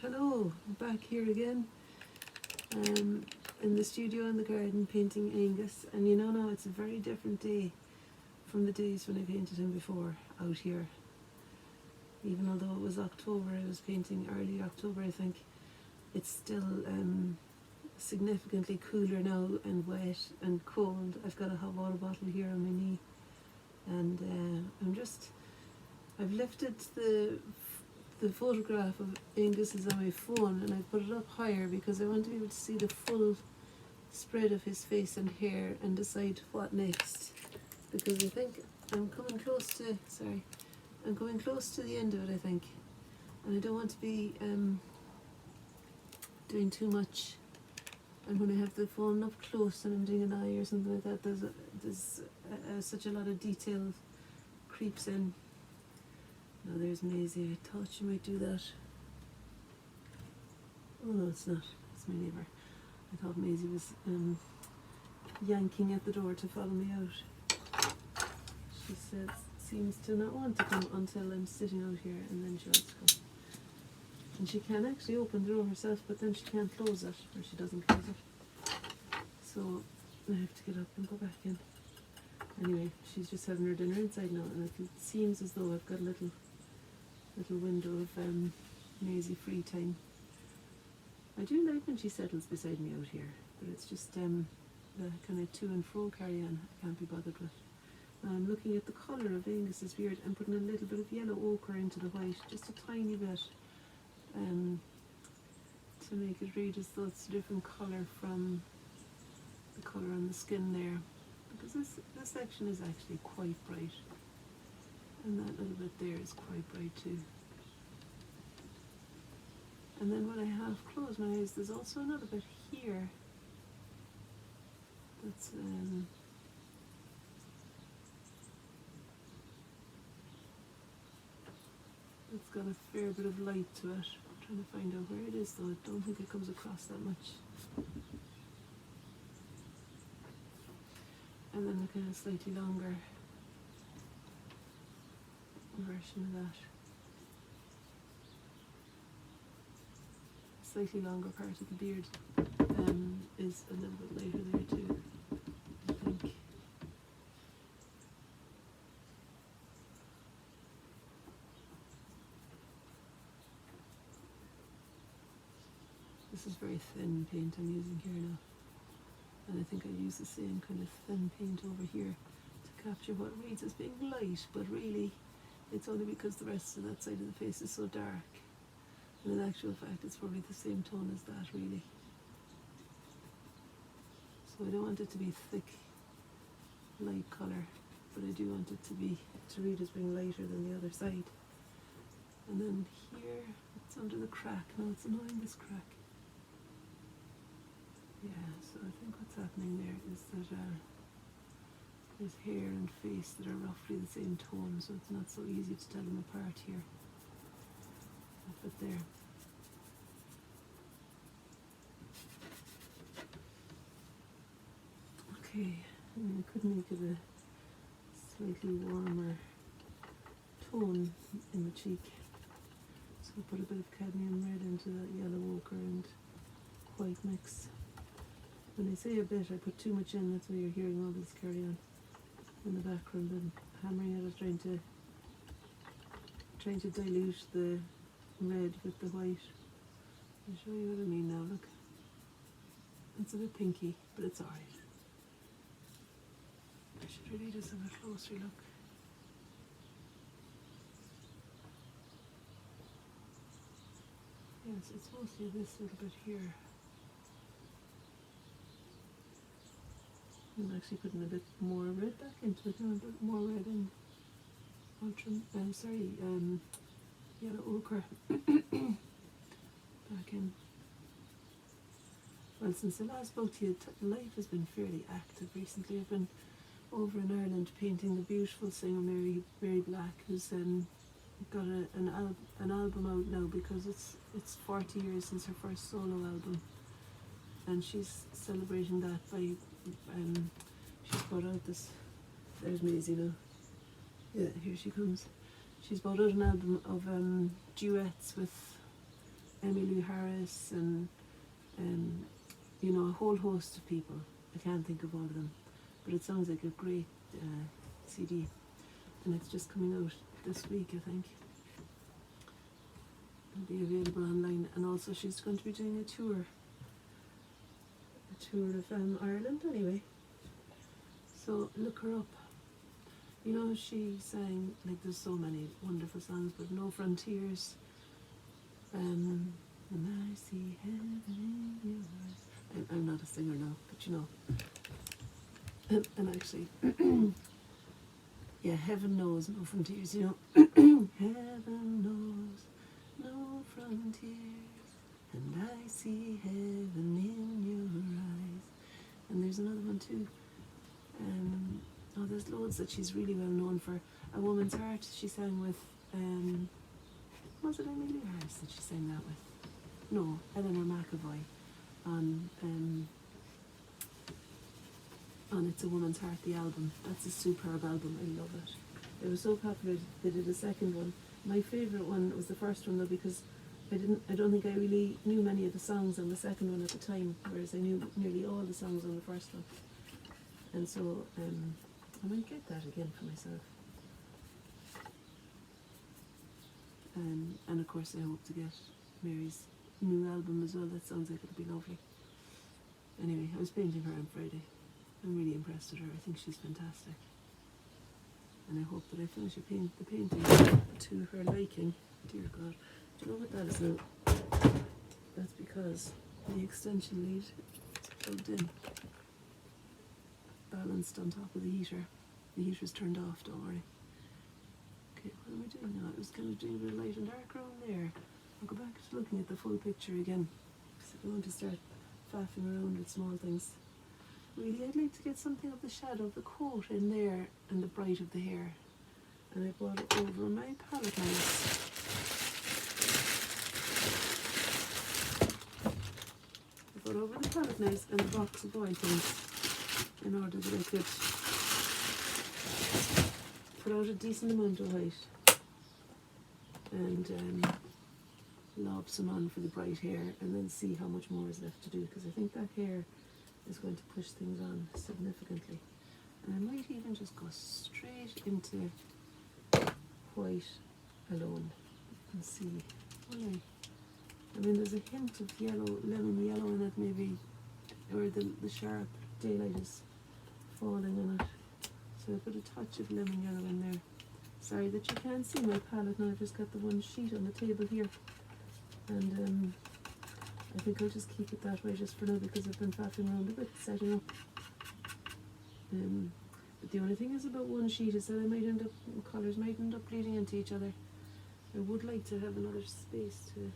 Hello, I'm back here again in the studio in the garden painting Aonghas, and you know now it's a very different day from the days when I painted him before out here. Even although it was October, I was painting early October I think, it's still significantly cooler now and wet and cold. I've got a hot water bottle here on my knee, and I've lifted the photograph of Aonghas is on my phone and I put it up higher because I want to be able to see the full spread of his face and hair and decide what next, because I think I'm coming close to the end of it I think, and I don't want to be doing too much. And when I have the phone up close and I'm doing an eye or something like that, there's such a lot of detail creeps in. Now there's Maisie. I thought she might do that. Oh no, it's not. It's my neighbour. I thought Maisie was yanking at the door to follow me out. She says, seems to not want to come until I'm sitting out here, and then she wants to come. And she can actually open the door herself, but then she can't close it, or she doesn't close it. So I have to get up and go back in. Anyway, she's just having her dinner inside now, and it seems as though I've got a little window of Maisie free time. I do like when she settles beside me out here, but it's just the kind of to and fro carry on I can't be bothered with. Now I'm looking at the colour of Aonghas's beard and putting a little bit of yellow ochre into the white, just a tiny bit, to make it read as though it's a different colour from the colour on the skin there, because this section is actually quite bright. And that little bit there is quite bright too. And then when I half close my eyes, there's also another bit here that's it's got a fair bit of light to it. I'm trying to find out where it is though. I don't think it comes across that much. And then a kind of slightly longer version of that. Slightly longer part of the beard is a little bit later there too, I think. This is very thin paint I'm using here now, and I think I use the same kind of thin paint over here to capture what reads as being light, but really it's only because the rest of that side of the face is so dark. And in actual fact, it's probably the same tone as that, really. So I don't want it to be thick, light colour, but I do want it to read as being lighter than the other side. And then here, it's under the crack. Now it's annoying, this crack. Yeah, so I think what's happening there is that there's hair and face that are roughly the same tone, so it's not so easy to tell them apart here. But there. Okay, I could make it a slightly warmer tone in the cheek. So I'll put a bit of cadmium red into that yellow ochre and white mix. When I say a bit, I put too much in, that's why you're hearing all this carry on in the background. I'm hammering at it, trying to dilute the red with the white. I'll show you what I mean now, look. It's a bit pinky, but it's alright. I should really just have a closer look. Yes, it's mostly this little bit here. I'm actually putting a bit more red back into it now, a bit more red in yellow ochre back in. Well, since I last spoke to you, life has been fairly active recently. I've been over in Ireland painting the beautiful singer Mary Black, who's got an album out now because it's 40 years since her first solo album, and she's celebrating that by she's brought out this. There's Maisie now. Yeah, here she comes. She's brought out an album of duets with Emmylou Harris and you know, a whole host of people. I can't think of all of them, but it sounds like a great CD, and it's just coming out this week, I think. It'll be available online, and also she's going to be doing a tour of Ireland anyway. So look her up. You know, she sang, like, there's so many wonderful songs, but No Frontiers, and I see heaven in your eyes. I'm not a singer now, but you know. And actually, yeah, Heaven Knows No Frontiers, you know. Heaven knows no frontiers, and I see heaven in your eyes. And there's another one too. There's loads that she's really well known for. A Woman's Heart, she sang with, was it Emmylou Harris that she sang that with? No, Eleanor McAvoy on It's a Woman's Heart, the album. That's a superb album, I love it. It was so popular they did a second one. My favourite one was the first one though, because I don't think I really knew many of the songs on the second one at the time, whereas I knew nearly all the songs on the first one. And so I might get that again for myself. And of course I hope to get Mary's new album as well. That sounds like it'll be lovely. Anyway, I was painting her on Friday. I'm really impressed with her. I think she's fantastic. And I hope that I finish the painting to her liking. Dear God. Do you know what that is now? That's because the extension lead is plugged in, balanced on top of the heater. The heater's turned off, don't worry. Okay, what am I doing now? I was kind of doing a bit of light and dark around there. I'll go back to looking at the full picture again, because I don't want to start faffing around with small things. Really, I'd like to get something of the shadow of the coat in there and the bright of the hair. And I brought it over my palette knife. I brought over the palette knife and the box of oil paints in order that I could put out a decent amount of white and lob some on for the bright hair, and then see how much more is left to do, because I think that hair is going to push things on significantly. And I might even just go straight into white alone and see. I mean, there's a hint of yellow, lemon yellow in it maybe, or the sharp daylight is falling on it. So I put a touch of lemon yellow in there. Sorry that you can't see my palette now, I've just got the one sheet on the table here. And I think I'll just keep it that way just for now, because I've been faffing around a bit setting up. But the only thing is about one sheet is that colours might end up bleeding into each other. I would like to have another space to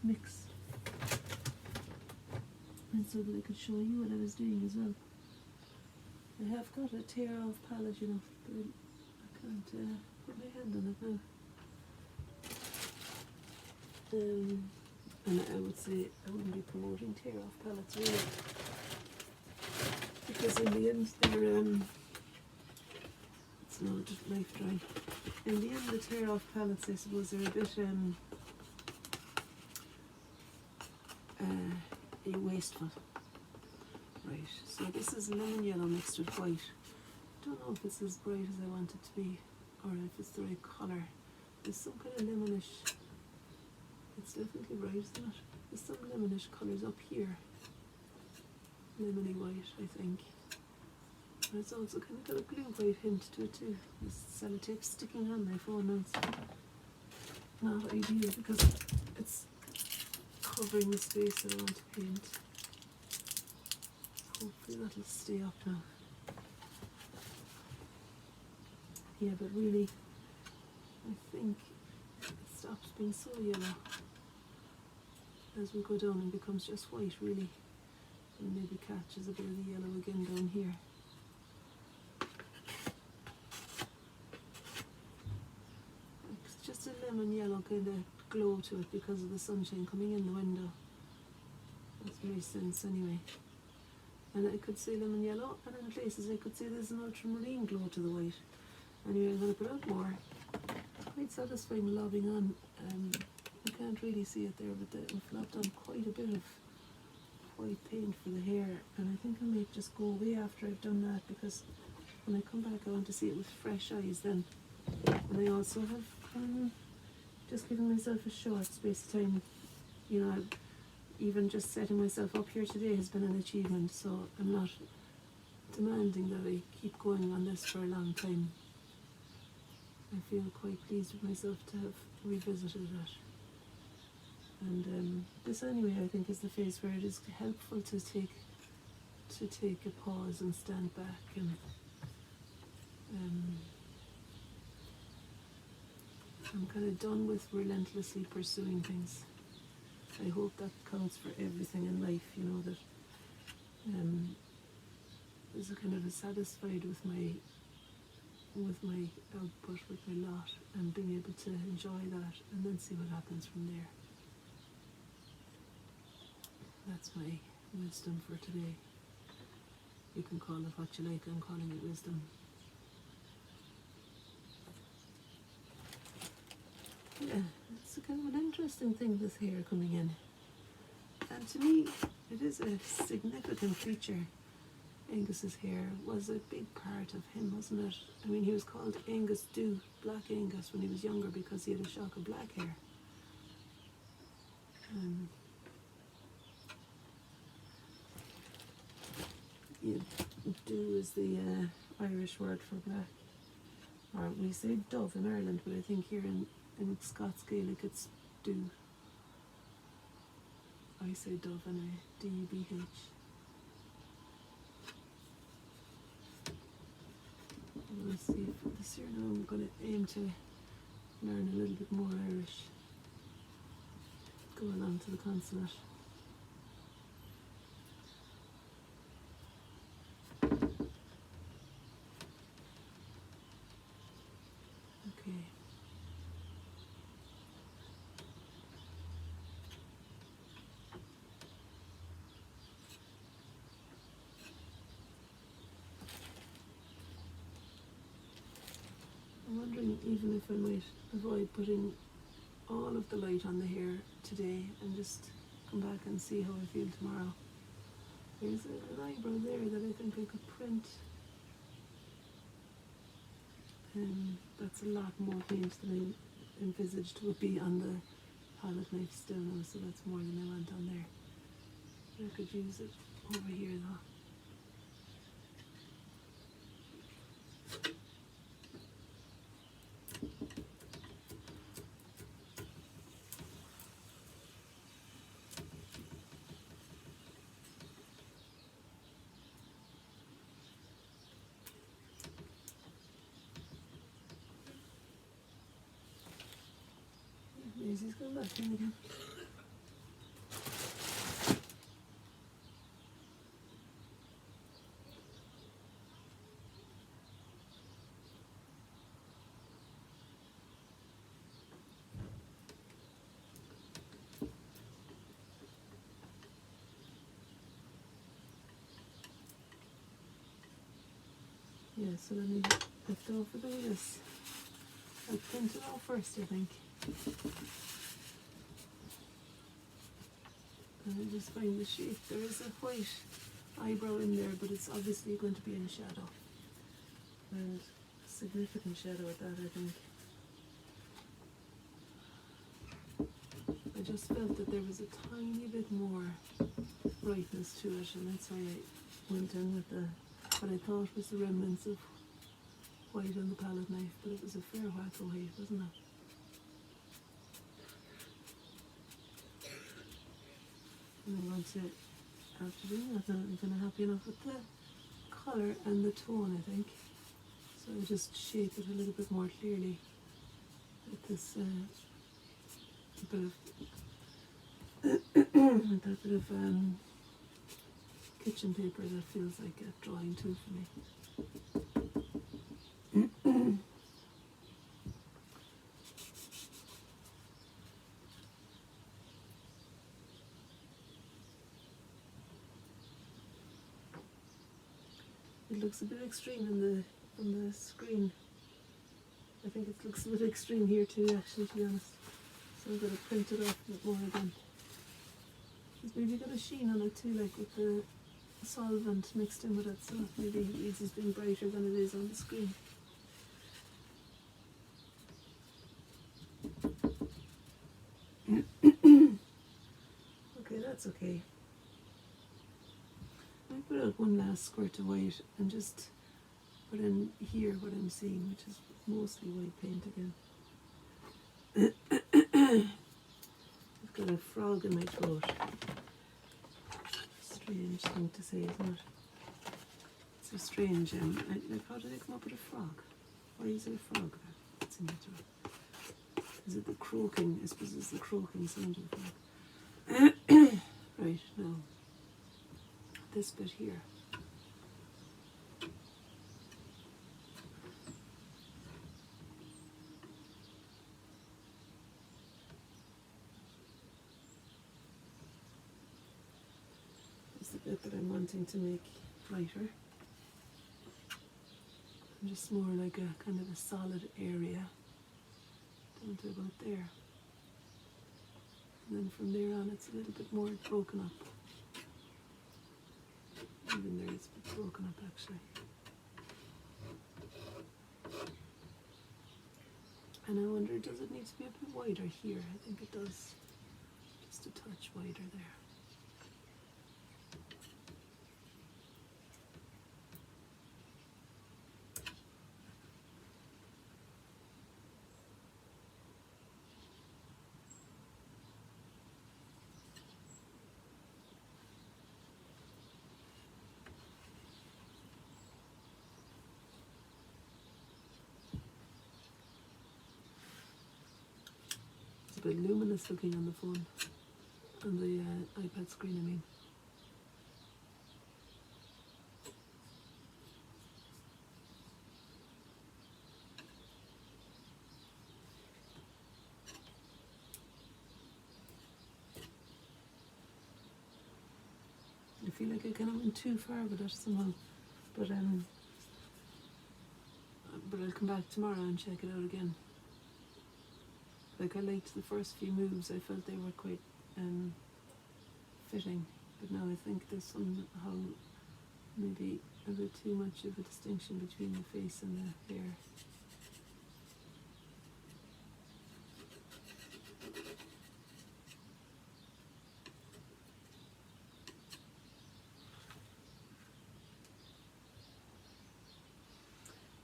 mix, and so that I could show you what I was doing as well. I have got a tear off palette, you know, but I can't put my hand on it now. And I would say I wouldn't be promoting tear off palettes really, because in the end they're it's not just life drawing. In the end, the tear off palettes, I suppose, they're a bit wasteful. Right, so this is lemon yellow mixed with white. I don't know if it's as bright as I want it to be, or if it's the right colour. There's some kind of lemonish, it's definitely bright, isn't it? There's some lemonish colours up here. Lemony white, I think. But it's also kind of got a blue-white hint to it too. This sellotape sticking on my phone now. It's not ideal because it's covering the space that I want to paint. Hopefully that'll stay up now. Yeah, but really, I think it stops being so yellow as we go down and becomes just white, really. And maybe catches a bit of the yellow again down here. It's just a lemon yellow kind of glow to it because of the sunshine coming in the window. That's my sense anyway. And I could say lemon yellow, and in places I could say there's an ultramarine glow to the white. Anyway, I'm going to put out more. It's quite satisfying lobbing on You can't really see it there, but I've done quite a bit of white paint for the hair, and I think I may just go away after I've done that, because when I come back I want to see it with fresh eyes then. And I also have just given myself a short space of time. You know, even just setting myself up here today has been an achievement, so I'm not demanding that I keep going on this for a long time. I feel quite pleased with myself to have revisited it. And this anyway, I think, is the phase where it is helpful to take a pause and stand back, and I'm kind of done with relentlessly pursuing things. I hope that counts for everything in life, you know, that is a kind of satisfied with my output, with my lot, and being able to enjoy that and then see what happens from there. That's my wisdom for today. You can call it what you like, I'm calling it wisdom. Yeah, it's a kind of an interesting thing, this hair coming in. And to me, it is a significant feature. Angus's hair was a big part of him, wasn't it? I mean, he was called Angus Dew, Black Angus, when he was younger, because he had a shock of black hair. Dew is the Irish word for black. Or we say dove in Ireland, but I think here in Scots Gaelic it's dew. I say dove anyway, D-U-B-H. Let's see if this year now I'm going to aim to learn a little bit more Irish. Go along to the consulate. Okay. I'm wondering even if I might avoid putting all of the light on the hair today and just come back and see how I feel tomorrow. There's an eyebrow there that I think I could print. That's a lot more paint than I envisaged would be on the palette knife still now, so that's more than I want on there. I could use it over here though. He's going back in again. Yeah, so let me lift off a bit of this. I'll print it off first, I think. And I just find the shape. There is a white eyebrow in there, but it's obviously going to be in shadow. And a significant shadow at that, I think. I just felt that there was a tiny bit more brightness to it, and that's why I went in with what I thought was the remnants of white on the palette knife, but it was a fair whack of white, wasn't it? And I want to, after doing that, I'm kind of happy enough with the colour and the tone, I think. So I just shape it a little bit more clearly with this bit of with that bit of kitchen paper that feels like a drawing tool for me. It looks a bit extreme on the screen. I think it looks a bit extreme here too, actually, to be honest. So I'm going to print it off a bit more again. It's maybe got a sheen on it too, like with the solvent mixed in with it, so maybe it's being brighter than it is on the screen. Okay, that's okay. I put out one last squirt of white and just put in here what I'm seeing, which is mostly white paint again. I've got a frog in my throat. Strange thing to say, isn't it? It's a strange, like how did I come up with a frog? Why is there a frog there? What's in my throat? Is it the croaking? I suppose it's the croaking sound of the frog. Right, now, this bit here. Is the bit that I'm wanting to make lighter. And just more like a kind of a solid area down to about there. And then from there on it's a little bit more broken up. Even there it's a bit broken up actually. And I wonder, does it need to be a bit wider here? I think it does. Just a touch wider there. It's a bit luminous looking on the phone, on the iPad screen I mean. I feel like I kind of went too far with it somehow, but I'll come back tomorrow and check it out again. Like I liked the first few moves, I felt they were quite fitting, but now I think there's somehow maybe a bit too much of a distinction between the face and the hair.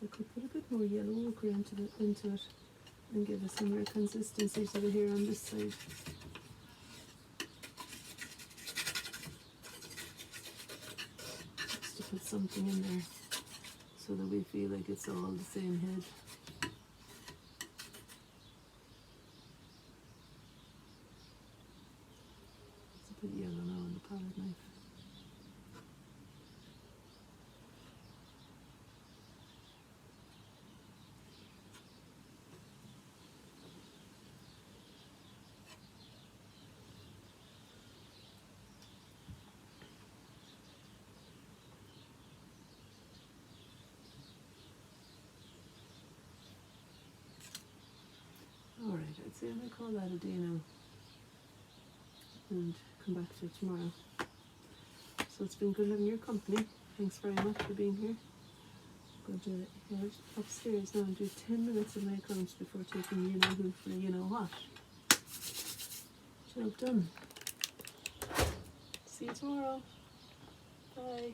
I could put a bit more yellow ochre into it and give a similar consistency to the hair on this side. Just to put something in there so that we feel like it's all the same head. It's a bit yellow now on the palette knife. Alright, I'd say I'm going to call that a day now and come back to it tomorrow. So it's been good having your company. Thanks very much for being here. I'm going to head upstairs now and do 10 minutes of my accounts before taking you know who for you know what. Job done. See you tomorrow. Bye.